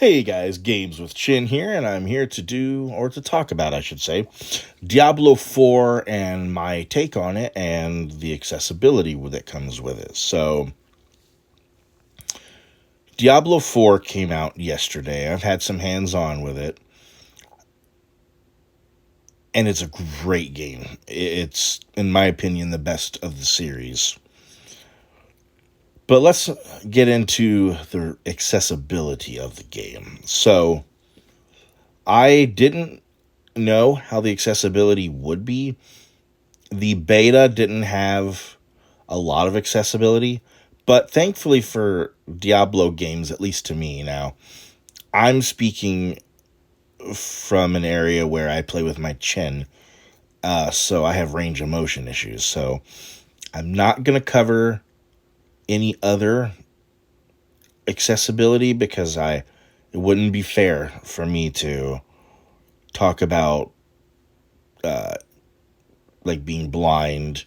Hey guys, Games with Chin here, and I'm here to do, or to talk about, I should say, Diablo 4 and my take on it and the accessibility that comes with it. So, Diablo 4 came out yesterday. I've had some hands on with it, and it's a great game. It's, in my opinion, the best of the series. But let's get into the accessibility of the game. So, I didn't know how the accessibility would be. The beta didn't have a lot of accessibility, but thankfully for Diablo games, at least to me now, I'm speaking from an area where I play with my chin, so I have range of motion issues. So I'm not going to cover any other accessibility because it wouldn't be fair for me to talk about uh, like being blind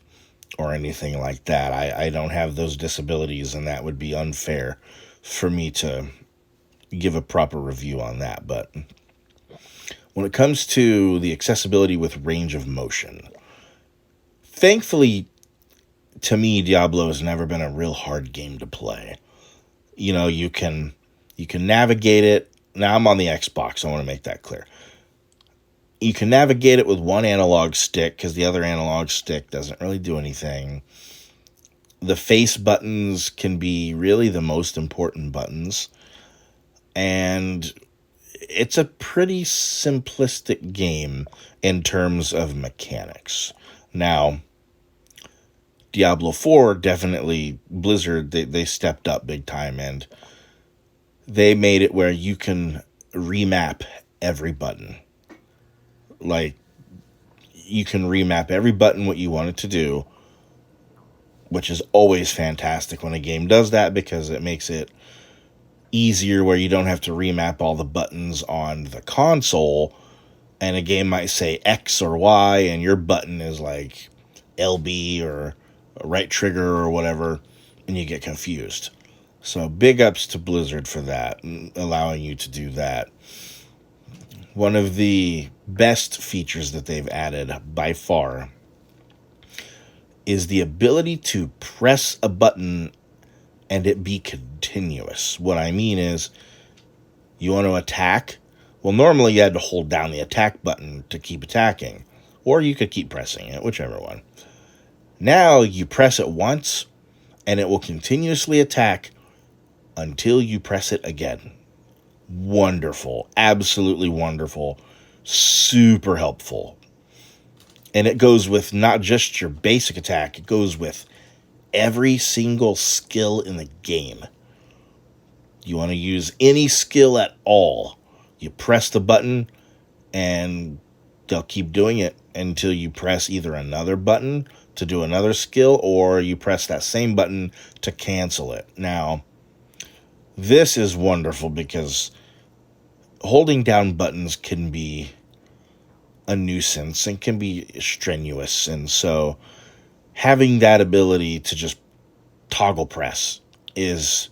or anything like that. I don't have those disabilities, and that would be unfair for me to give a proper review on that. But when it comes to the accessibility with range of motion, thankfully to me, Diablo has never been a real hard game to play. You know, you can navigate it. Now I'm on the Xbox, I want to make that clear. You can navigate it with one analog stick because the other analog stick doesn't really do anything. The face buttons can be really the most important buttons, and it's a pretty simplistic game in terms of mechanics. Now, Diablo 4 definitely, Blizzard, they stepped up big time, and they made it where you can remap every button. Like, you can remap every button what you want it to do, which is always fantastic when a game does that because it makes it easier where you don't have to remap all the buttons on the console, and a game might say X or Y and your button is like LB or right trigger or whatever, and you get confused. So big ups to Blizzard for that, allowing you to do that. One of the best features that they've added by far is the ability to press a button and it be continuous. What I mean is, you want to attack? Well, normally you had to hold down the attack button to keep attacking, or you could keep pressing it, whichever one. Now you press it once, and it will continuously attack until you press it again. Wonderful. Absolutely wonderful. Super helpful. And it goes with not just your basic attack, it goes with every single skill in the game. You want to use any skill at all, you press the button, and they'll keep doing it until you press either another button to do another skill or you press that same button to cancel it. Now, this is wonderful because holding down buttons can be a nuisance and can be strenuous. And so having that ability to just toggle press is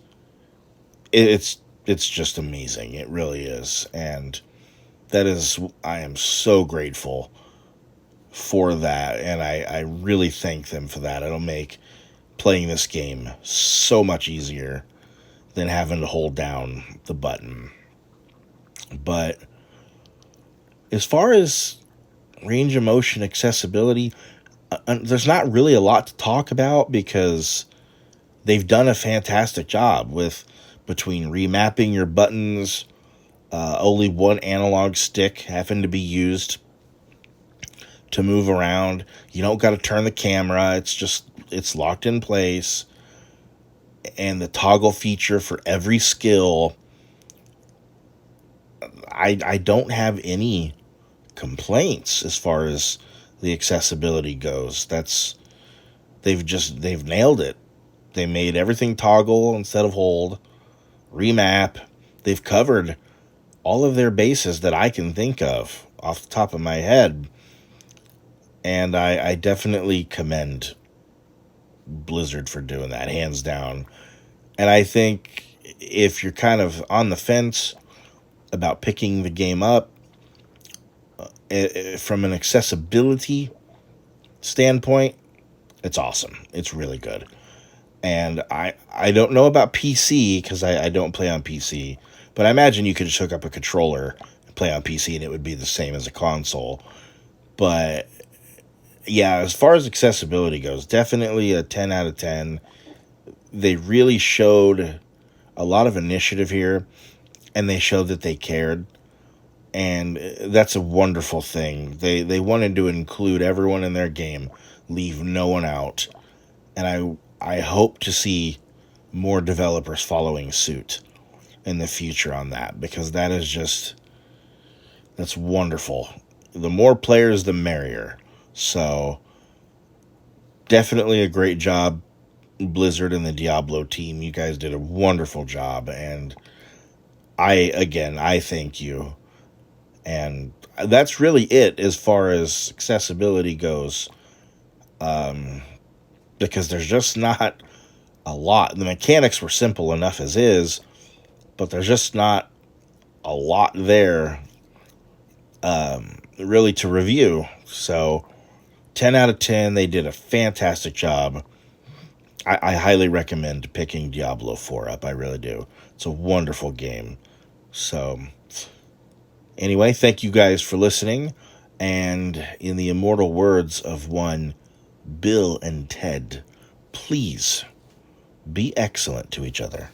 it's just amazing. It really is. And I am so grateful for that, and I really thank them for that. It'll make playing this game so much easier than having to hold down the button. But as far as range of motion accessibility, there's not really a lot to talk about because they've done a fantastic job with between remapping your buttons, only one analog stick having to be used to move around. You don't got to turn the camera. It's locked in place. And the toggle feature for every skill, I don't have any complaints as far as the accessibility goes. They've nailed it. They made everything toggle instead of hold, remap. They've covered all of their bases that I can think of off the top of my head. And I definitely commend Blizzard for doing that, hands down. And I think if you're kind of on the fence about picking the game up. From an accessibility standpoint, it's awesome. It's really good. And I don't know about PC because I don't play on PC, but I imagine you could just hook up a controller and play on PC and it would be the same as a console. But yeah, as far as accessibility goes, definitely a 10 out of 10. They really showed a lot of initiative here, and they showed that they cared. And that's a wonderful thing. They wanted to include everyone in their game, leave no one out. And I hope to see more developers following suit in the future on that, because that's wonderful. The more players, the merrier. So definitely a great job, Blizzard and the Diablo team. You guys did a wonderful job, and I thank you. And that's really it as far as accessibility goes, because there's just not a lot. The mechanics were simple enough as is, but there's just not a lot there really to review. So 10 out of 10, they did a fantastic job. I highly recommend picking Diablo 4 up. I really do. It's a wonderful game. So anyway, thank you guys for listening. And in the immortal words of one Bill and Ted, please be excellent to each other.